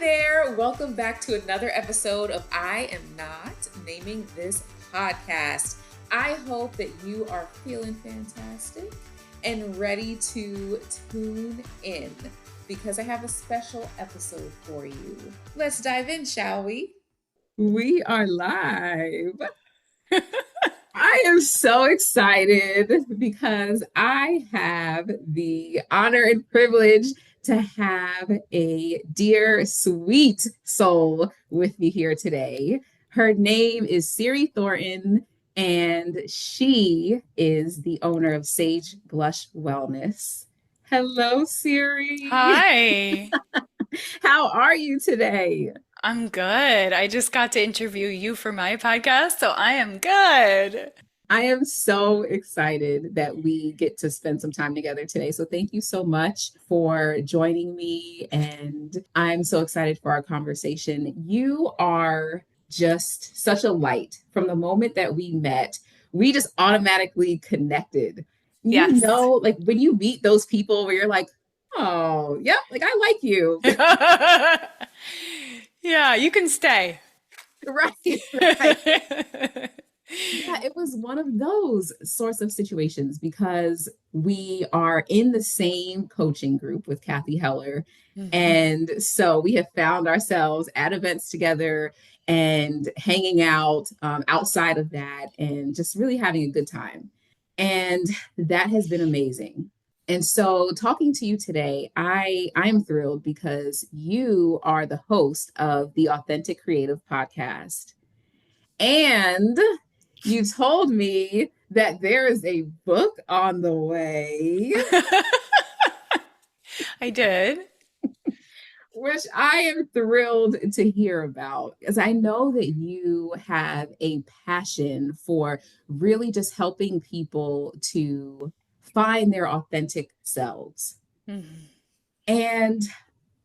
there. Welcome back to another episode of I Am Not Naming This Podcast. I hope that you are feeling fantastic and ready to tune in because I have a special episode for you. Let's dive in, shall we? We are live. I am so excited because I have the honor and privilege to have a dear, sweet soul with me here today. Her name is Siri Thornton, and she is the owner of Sage Blush Wellness. Hello, Siri. Hi, How are you today? I'm good. I just got to interview you for my podcast, so I am good. I am so excited that we get to spend some time together today. So thank you so much for joining me. And I'm so excited for our conversation. You are just such a light. From the moment that we met, we just automatically connected. You Yes. know, like when you meet those people where you're like, oh, yep, like I like you. Yeah, you can stay. Right, right. Yeah, it was one of those sorts of situations because we are in the same coaching group with Kathy Heller. Mhm. And so we have found ourselves at events together and hanging out outside of that and just really having a good time. And that has been amazing. And so talking to you today, I'm thrilled because you are the host of the Authentic Creative podcast. And you told me that there is a book on the way, I did. which I am thrilled to hear about, because I know that you have a passion for really just helping people to find their authentic selves. Mhm. And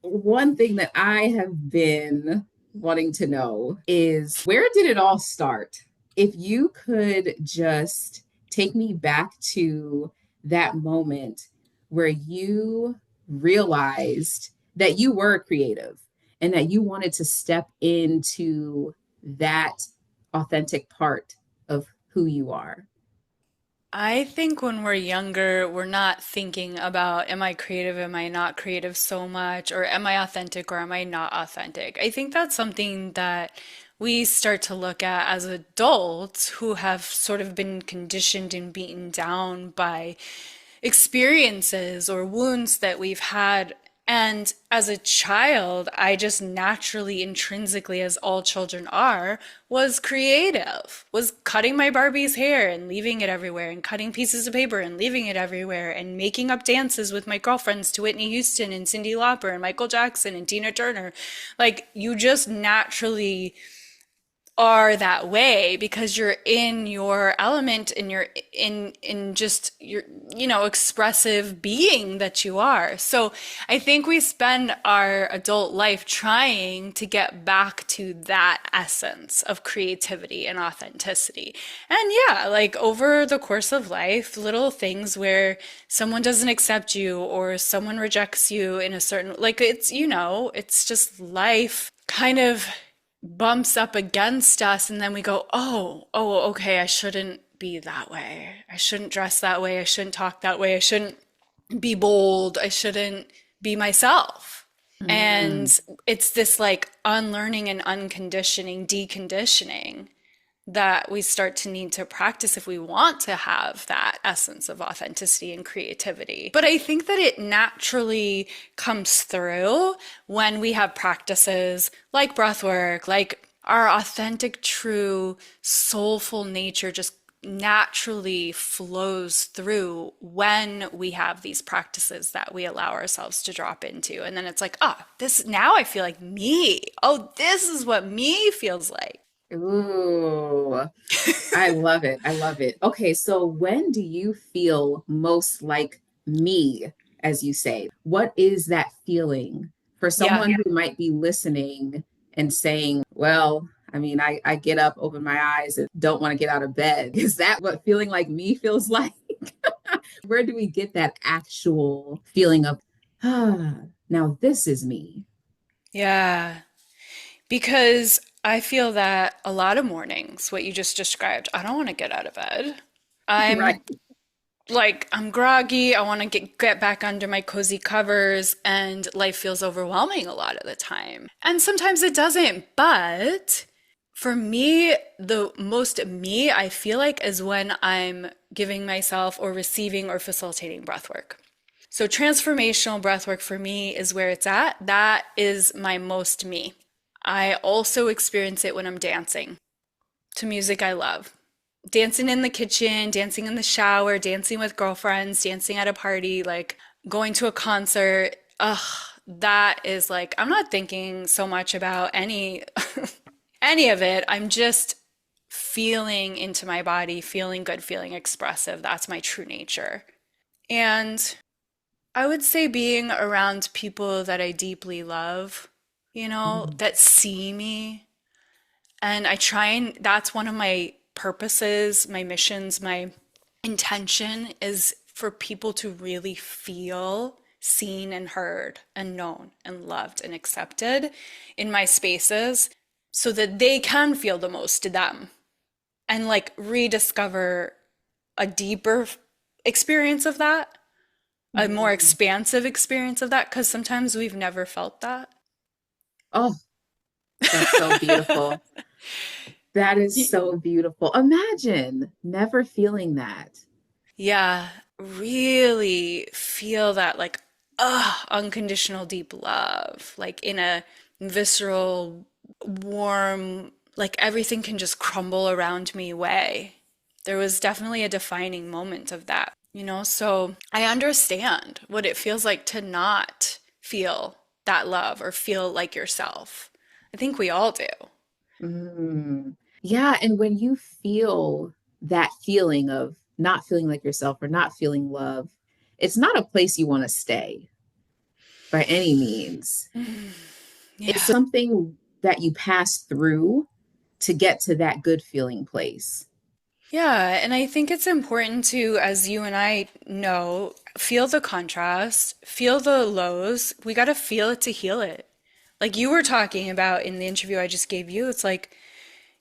one thing that I have been wanting to know is where did it all start? If you could just take me back to that moment where you realized that you were creative and that you wanted to step into that authentic part of who you are. I think when we're younger, we're not thinking about, am I creative, am I not creative so much, or am I authentic or am I not authentic? I think that's something that we start to look at as adults who have sort of been conditioned and beaten down by experiences or wounds that we've had. And as a child, I just naturally, intrinsically, as all children are, was creative, was cutting my Barbie's hair and leaving it everywhere, and cutting pieces of paper and leaving it everywhere, and making up dances with my girlfriends to Whitney Houston and Cyndi Lauper and Michael Jackson and Tina Turner. Like, you just naturally are that way because you're in your element and you're in just your expressive being that you are. So I think we spend our adult life trying to get back to that essence of creativity and authenticity. And yeah, like over the course of life, little things where someone doesn't accept you or someone rejects you in a certain, like, it's just life kind of bumps up against us, and then we go, okay, I shouldn't be that way. I shouldn't dress that way. I shouldn't talk that way. I shouldn't be bold. I shouldn't be myself. Mm. And it's this like unlearning and unconditioning, deconditioning that we start to need to practice if we want to have that essence of authenticity and creativity. But I think that it naturally comes through when we have practices like breathwork, like our authentic, true, soulful nature just naturally flows through when we have these practices that we allow ourselves to drop into. And then it's like, this now I feel like me. Oh, this is what me feels like. Ooh, I love it. I love it. Okay, so when do you feel most like me, as you say? What is that feeling for Yeah. someone who might be listening and saying, well, I mean, I get up, open my eyes, and don't want to get out of bed. Is that what feeling like me feels like? Where do we get that actual feeling of, now this is me? Yeah. Because I feel that a lot of mornings, what you just described, I don't want to get out of bed. Right. I'm I'm groggy. I want to get back under my cozy covers, and life feels overwhelming a lot of the time. And sometimes it doesn't, but for me, the most me I feel like is when I'm giving myself or receiving or facilitating breath work. So transformational breath work for me is where it's at. That is my most me. I also experience it when I'm dancing to music I love. Dancing in the kitchen, dancing in the shower, dancing with girlfriends, dancing at a party, like going to a concert. Ugh, that is like, I'm not thinking so much about any of it. I'm just feeling into my body, feeling good, feeling expressive. That's my true nature. And I would say being around people that I deeply love, Mhm. that see me. And I try and that's one of my purposes, my missions, my intention is for people to really feel seen and heard and known and loved and accepted in my spaces so that they can feel the most to them and like rediscover a deeper experience of that, a more Mhm. expansive experience of that, because sometimes we've never felt that. Oh, that's so beautiful. That is so beautiful. Imagine never feeling that. Yeah, really feel that like, unconditional deep love, like in a visceral, warm, like everything can just crumble around me way. There was definitely a defining moment of that. So I understand what it feels like to not feel that love or feel like yourself. I think we all do. Mm. Yeah, and when you feel that feeling of not feeling like yourself or not feeling love, it's not a place you want to stay by any means. It's Yeah. something that you pass through to get to that good feeling place. Yeah, and I think it's important to, as you and I know, feel the contrast, feel the lows. We got to feel it to heal it. Like you were talking about in the interview I just gave you, it's like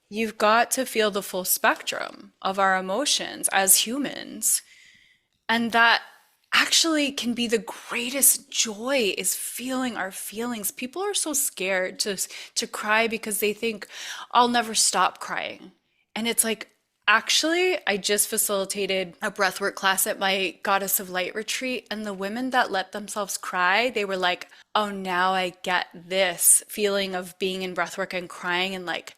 you've got to feel the full spectrum of our emotions as humans. And that actually can be the greatest joy is feeling our feelings. People are so scared to cry because they think I'll never stop crying. And it's like actually I just facilitated a breathwork class at my Goddess of Light retreat and the women that let themselves cry, they were like, "Oh, now I get this feeling of being in breathwork and crying and like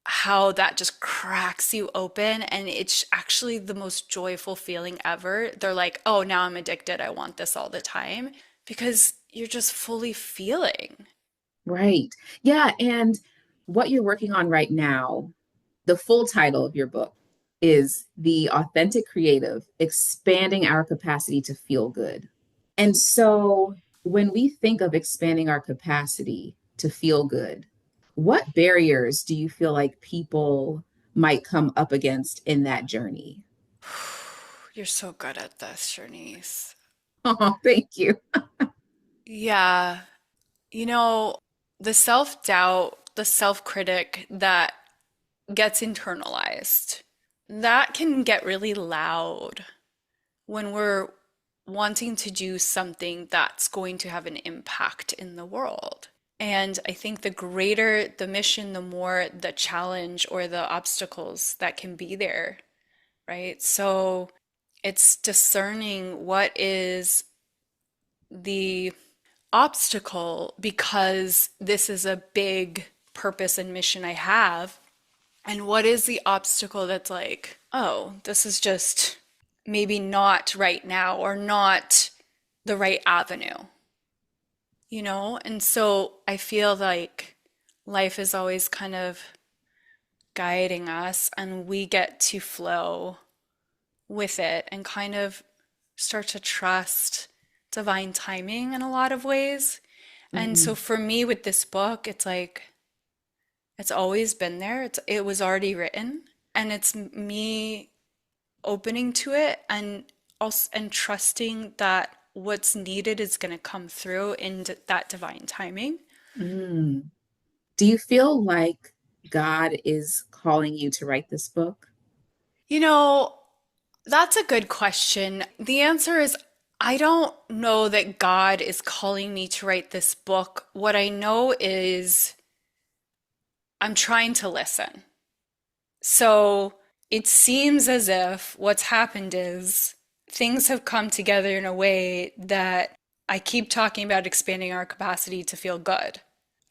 how that just cracks you open and it's actually the most joyful feeling ever. They're like, "Oh, now I'm addicted. I want this all the time." Because you're just fully feeling. Right. Yeah. And what you're working on right now, the full title of your book is The Authentic Creative Expanding Our Capacity to Feel Good. And so when we think of expanding our capacity to feel good, what barriers do you feel like people might come up against in that journey? You're so good at this, Chernice. Oh, thank you. Yeah. You know, the self-doubt, the self-critic that gets internalized, that can get really loud when we're wanting to do something that's going to have an impact in the world. And I think the greater the mission, the more the challenge or the obstacles that can be there, right? So it's discerning what is the obstacle because this is a big purpose and mission I have. And what is the obstacle that's like, oh, this is just maybe not right now or not the right avenue? And so I feel like life is always kind of guiding us and we get to flow with it and kind of start to trust divine timing in a lot of ways. And so Mhm. for me with this book, it's like it's always been there. It was already written and it's me opening to it and also and trusting that what's needed is going to come through in that divine timing. Mm. Do you feel like God is calling you to write this book? You know, that's a good question. The answer is I don't know that God is calling me to write this book. What I know is I'm trying to listen. So it seems as if what's happened is things have come together in a way that I keep talking about expanding our capacity to feel good.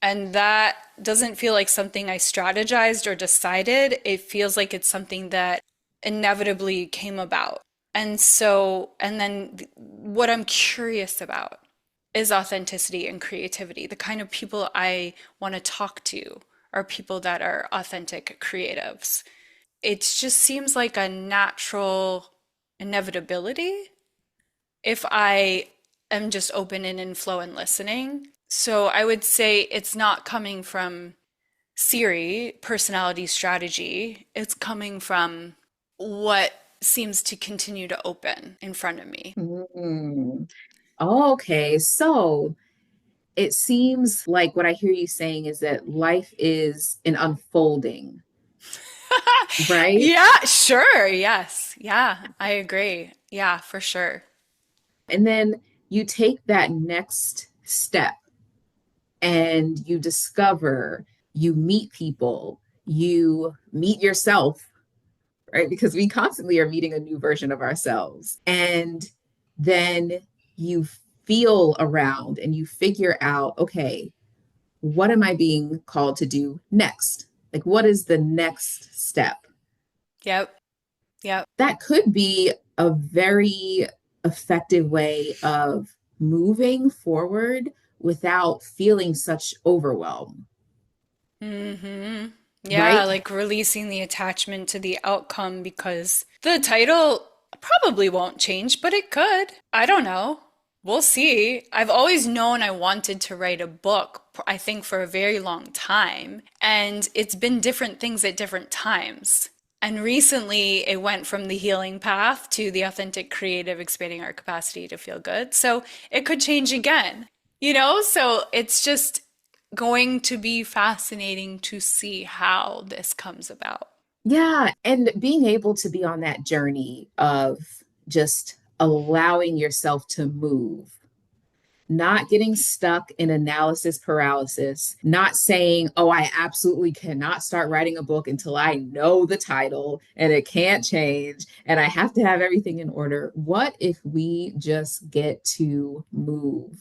And that doesn't feel like something I strategized or decided. It feels like it's something that inevitably came about. And so, and then what I'm curious about is authenticity and creativity. The kind of people I want to talk to are people that are authentic creatives. It just seems like a natural inevitability if I am just open and in flow and listening. So I would say it's not coming from Siri, personality strategy. It's coming from what seems to continue to open in front of me. Mm. Okay, so it seems like what I hear you saying is that life is an unfolding, right? Yeah, sure. Yes. Yeah, I agree. Yeah, for sure. And then you take that next step and you discover, you meet people, you meet yourself, right? Because we constantly are meeting a new version of ourselves. And then you feel around and you figure out, okay, what am I being called to do next? Like, what is the next step? Yep. Yep. That could be a very effective way of moving forward without feeling such overwhelm, Mm-hmm. Yeah, right? like releasing the attachment to the outcome because the title probably won't change, but it could. I don't know. We'll see. I've always known I wanted to write a book, I think for a very long time, and it's been different things at different times. And recently it went from the healing path to the authentic creative expanding our capacity to feel good. So it could change again, So it's just going to be fascinating to see how this comes about. Yeah. And being able to be on that journey of just allowing yourself to move, not getting stuck in analysis paralysis, not saying, oh, I absolutely cannot start writing a book until I know the title and it can't change and I have to have everything in order. What if we just get to move?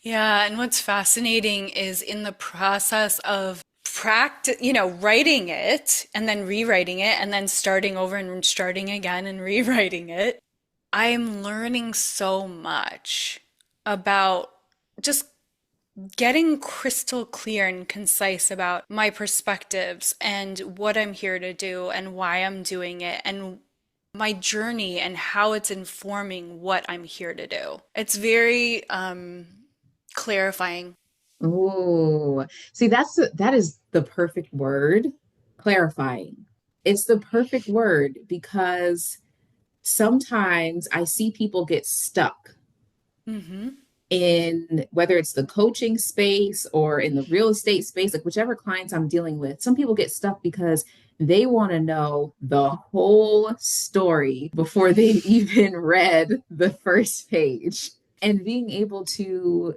Yeah, and what's fascinating is in the process of writing it and then rewriting it and then starting over and starting again and rewriting it, I am learning so much about just getting crystal clear and concise about my perspectives and what I'm here to do and why I'm doing it and my journey and how it's informing what I'm here to do. It's very clarifying. Oh, see, that is the perfect word, clarifying. It's the perfect word because sometimes I see people get stuck Mm-hmm. in whether it's the coaching space or in the real estate space, like whichever clients I'm dealing with. Some people get stuck because they want to know the whole story before they've even read the first page. And being able to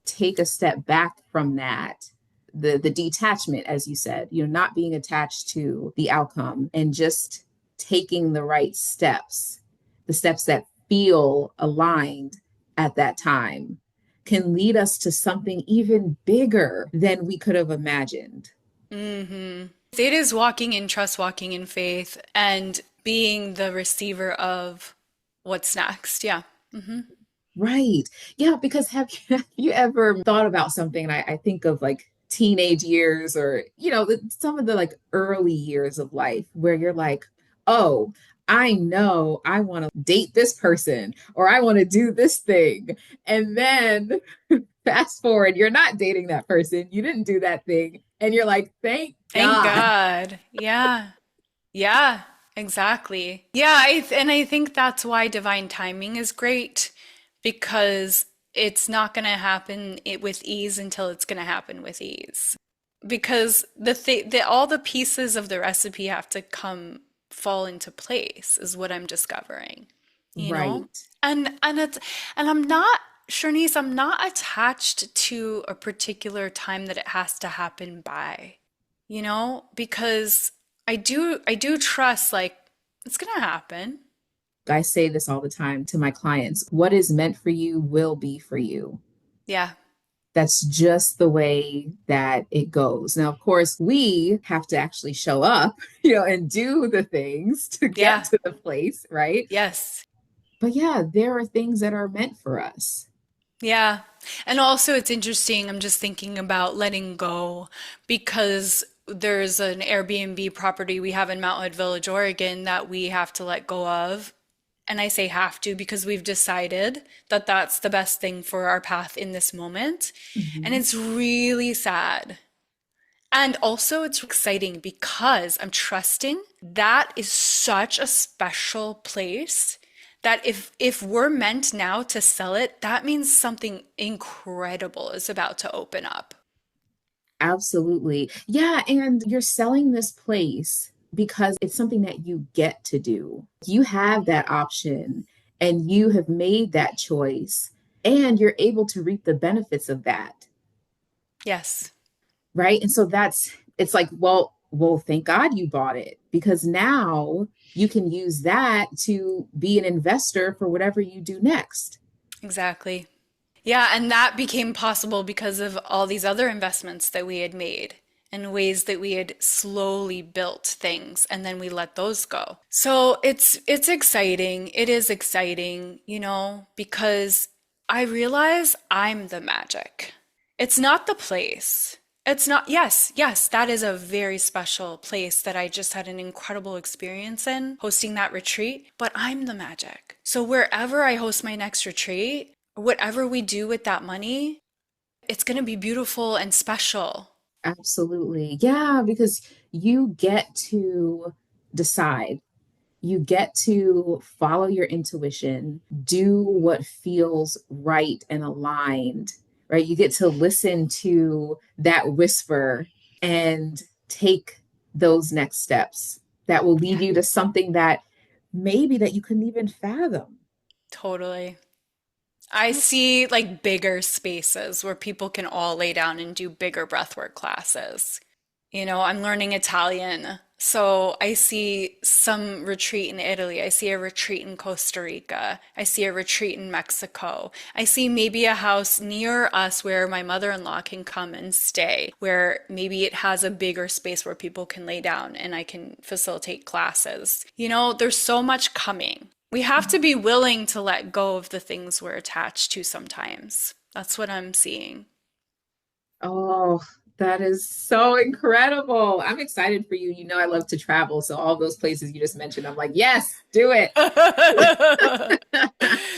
take a step back from that, the detachment, as you said, not being attached to the outcome and just taking the right steps, the steps that feel aligned at that time, can lead us to something even bigger than we could have imagined. Mm-hmm. It is walking in trust, walking in faith, and being the receiver of what's next. Yeah. Mm-hmm. Right. Yeah, because have you ever thought about something? And I think of like teenage years or, some of the like early years of life where you're like, oh, I know I want to date this person or I want to do this thing. And then fast forward, you're not dating that person. You didn't do that thing. And you're like, thank Thank God. God. Yeah. Yeah, exactly. Yeah, and I think that's why divine timing is great because it's not going to happen with ease until it's going to happen with ease. Because all the pieces of the recipe have to come fall into place is what I'm discovering, you know? Right. And I'm not, Sharnice, I'm not attached to a particular time that it has to happen by, because I do trust like it's gonna happen. I say this all the time to my clients. What is meant for you will be for you. Yeah. That's just the way that it goes. Now, of course, we have to actually show up, and do the things to get Yeah. to the place, right? Yes. But yeah, there are things that are meant for us. Yeah. And also, it's interesting. I'm just thinking about letting go because there's an Airbnb property we have in Mount Hood Village, Oregon that we have to let go of. And I say have to because we've decided that that's the best thing for our path in this moment. And Mhm. it's really sad. And also, it's exciting because I'm trusting that is such a special place that if we're meant now to sell it, that means something incredible is about to open up. Absolutely. Yeah. And you're selling this place because it's something that you get to do. You have that option and you have made that choice and you're able to reap the benefits of that. Yes, Right. And so it's like, well, thank God you bought it because now you can use that to be an investor for whatever you do next. exactly. Yeah, and that became possible because of all these other investments that we had made and ways that we had slowly built things and then we let those go. So it's exciting. It is exciting, because I realize I'm the magic. It's not the place. It's not, yes, yes, that is a very special place that I just had an incredible experience in hosting that retreat, but I'm the magic. So wherever I host my next retreat, whatever we do with that money, it's going to be beautiful and special. Absolutely. Yeah, because you get to decide. You get to follow your intuition, do what feels right and aligned, right? You get to listen to that whisper and take those next steps that will lead Yeah, you to something that maybe that you couldn't even fathom. totally. I see like bigger spaces where people can all lay down and do bigger breathwork classes. I'm learning Italian. So I see some retreat in Italy. I see a retreat in Costa Rica. I see a retreat in Mexico. I see maybe a house near us where my mother-in-law can come and stay, where maybe it has a bigger space where people can lay down and I can facilitate classes. There's so much coming. We have to be willing to let go of the things we're attached to sometimes. That's what I'm seeing. Oh, that is so incredible. I'm excited for you. You know, I love to travel. So, all those places you just mentioned, I'm like, yes, do it.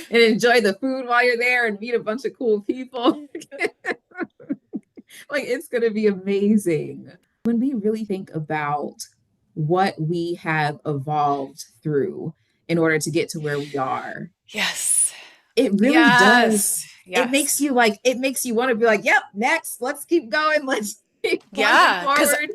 And enjoy the food while you're there and meet a bunch of cool people. Like, it's going to be amazing. When we really think about what we have evolved through in order to get to where we are, Yes. it really does. Yes. Yes. It makes you want to be like, yep, next, let's keep going. Let's keep plunging Yeah. Because, forward.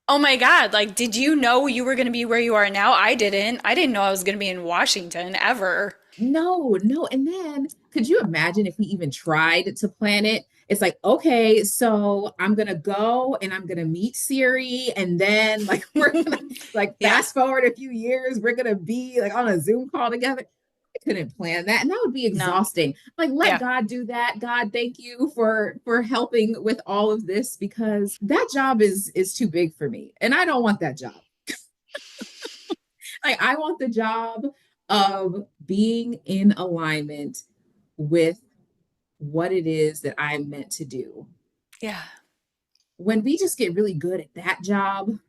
oh my God, like, did you know you were going to be where you are now? I didn't. I didn't know I was going to be in Washington ever. No, no. And then could you imagine if we even tried to plan it? It's like, okay, so I'm gonna go and I'm gonna meet Siri, and then like we're gonna like Yeah. fast forward a few years, we're gonna be like on a Zoom call together. I couldn't plan that, and that would be No. exhausting. Like, let Yeah. God do that. God, thank you for helping with all of this because that job is too big for me, and I don't want that job. Like, I want the job of being in alignment with what it is that I'm meant to do. Yeah. When we just get really good at that job,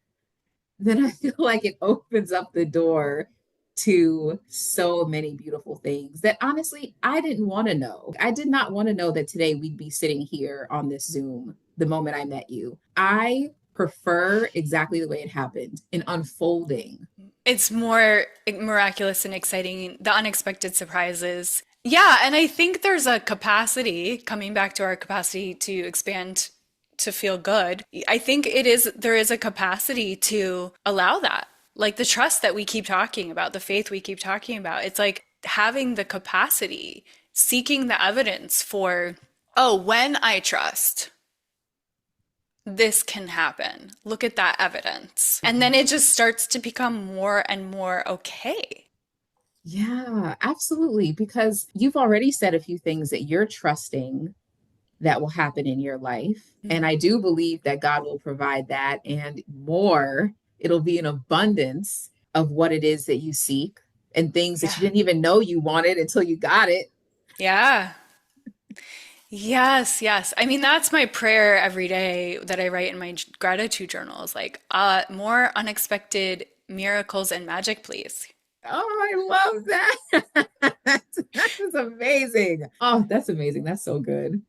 then I feel like it opens up the door to so many beautiful things that honestly I didn't want to know. I did not want to know that today we'd be sitting here on this Zoom the moment I met you. I prefer exactly the way it happened in unfolding. It's more miraculous and exciting, the unexpected surprises. Yeah, and I think there's a capacity, coming back to our capacity to expand to feel good. I think there is a capacity to allow that. Like the trust that we keep talking about, the faith we keep talking about. It's like having the capacity, seeking the evidence for, oh, when I trust, this can happen. Look at that evidence. And then it just starts to become more and more okay. Yeah, absolutely. Because you've already said a few things that you're trusting that will happen in your life. And I do believe that God will provide that and more. It'll be an abundance of what it is that you seek and things that Yeah. you didn't even know you wanted until you got it. Yeah. Yes, yes. I mean, that's my prayer every day that I write in my gratitude journal is like, more unexpected miracles and magic, please. Oh, I love that. That is amazing. Oh, that's amazing. That's so good.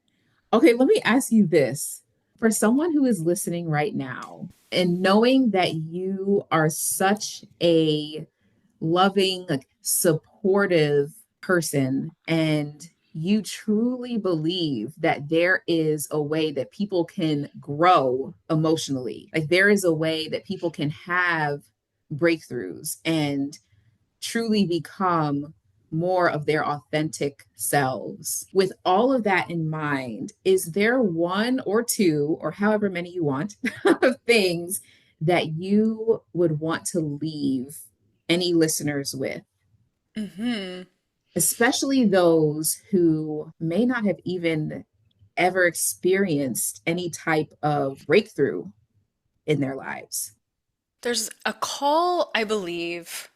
Okay, let me ask you this. For someone who is listening right now and knowing that you are such a loving, like supportive person, and you truly believe that there is a way that people can grow emotionally, like there is a way that people can have breakthroughs and truly become more of their authentic selves. With all of that in mind, is there one or two, or however many you want, things that you would want to leave any listeners with, Hmm. especially those who may not have even ever experienced any type of breakthrough in their lives? There's a call, I believe,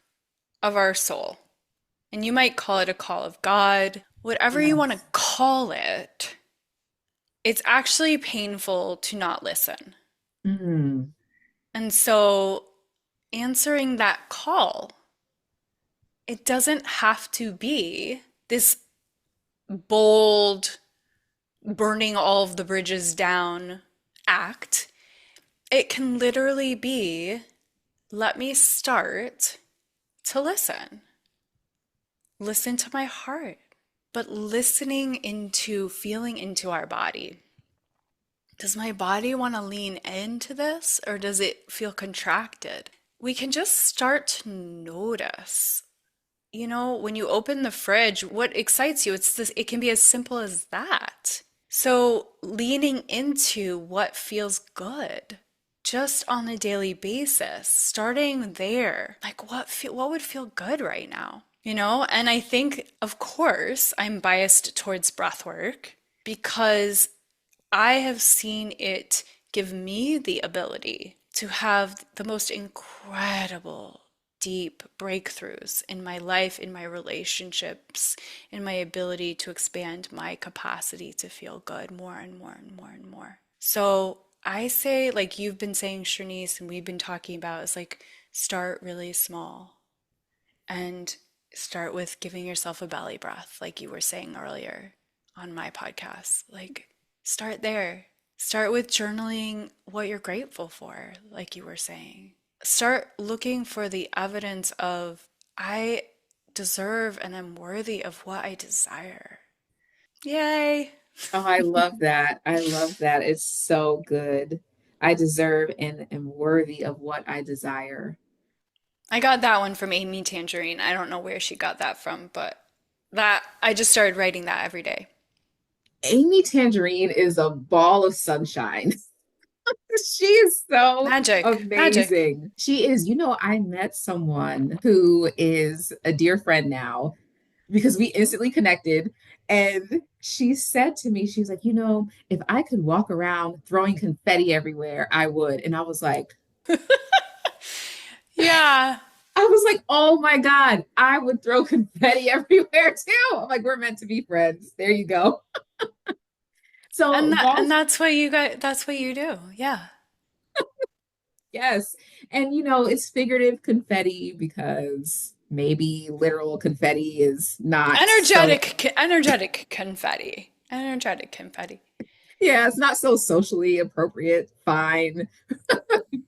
of our soul. And you might call it a call of God, whatever you want to Yes. call it. It's actually painful to not listen. Mm, And so answering that call, it doesn't have to be this bold, burning all of the bridges down act. It can literally be, let me start to listen. Listen to my heart, but listening into feeling into our body. Does my body want to lean into this or does it feel contracted? We can just start to notice. You know, when you open the fridge, what excites you? It can be as simple as that. So, leaning into what feels good just on a daily basis, starting there. Like what would feel good right now? You know, and I think of course I'm biased towards breath work because I have seen it give me the ability to have the most incredible, deep breakthroughs in my life, in my relationships, in my ability to expand my capacity to feel good more and more and more and more. So I say, like you've been saying, Chernice, and we've been talking about, is like start really small and start with giving yourself a belly breath, like you were saying earlier on my podcast. Like, start there. Start with journaling what you're grateful for, like you were saying. Start looking for the evidence of, I deserve and I'm worthy of what I desire. Yay! Oh, I love that. I love that. It's so good. I deserve and am worthy of what I desire. I got that one from Amy Tangerine. I don't know where she got that from, but that I just started writing that every day. Amy Tangerine is a ball of sunshine. She is so Magic, magic. amazing. She is, I met someone who is a dear friend now because we instantly connected. And she said to me, she was like, if I could walk around throwing confetti everywhere, I would. And I was like, Yeah. oh my God, I would throw confetti everywhere too. I'm like, we're meant to be friends. There you go. So And balls, that's what you do. Yeah. yes. And it's figurative confetti because maybe literal confetti is not so, Energetic confetti. Energetic confetti. yeah, it's not so socially appropriate. Fine.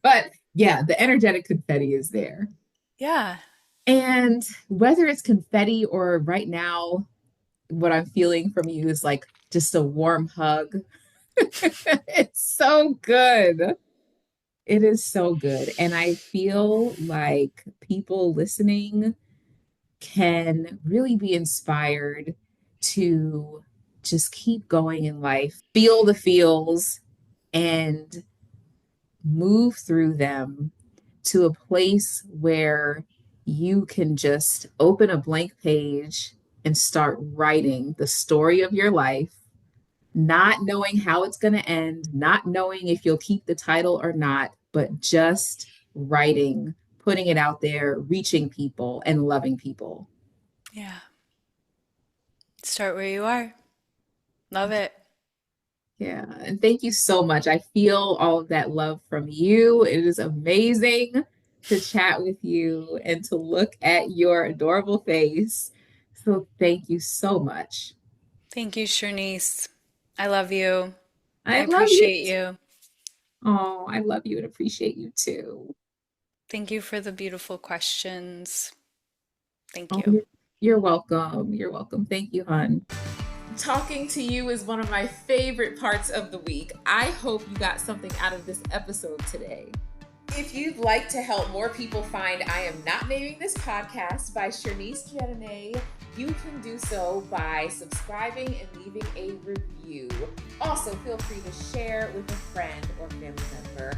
But yeah, the energetic confetti is there. Yeah. And whether it's confetti or right now, what I'm feeling from you is like just a warm hug. It's so good. It is so good. And I feel like people listening can really be inspired to just keep going in life, feel the feels, and move through them to a place where you can just open a blank page and start writing the story of your life, not knowing how it's going to end, not knowing if you'll keep the title or not, but just writing, putting it out there, reaching people, and loving people. Yeah. Start where you are. Love it. Yeah. And thank you so much. I feel all of that love from you. It is amazing to chat with you and to look at your adorable face. So thank you so much. Thank you, Chernice. I love you. I I love you. appreciate you. Oh, I love you and appreciate you too. Thank you for the beautiful questions. Thank Oh, you. you're welcome. You're welcome. Thank you, hon. Talking to you is one of my favorite parts of the week. I hope you got something out of this episode today. If you'd like to help more people find I Am Not Naming This Podcast by Chernice Dieudonne, you can do so by subscribing and leaving a review. Also, feel free to share with a friend or family member.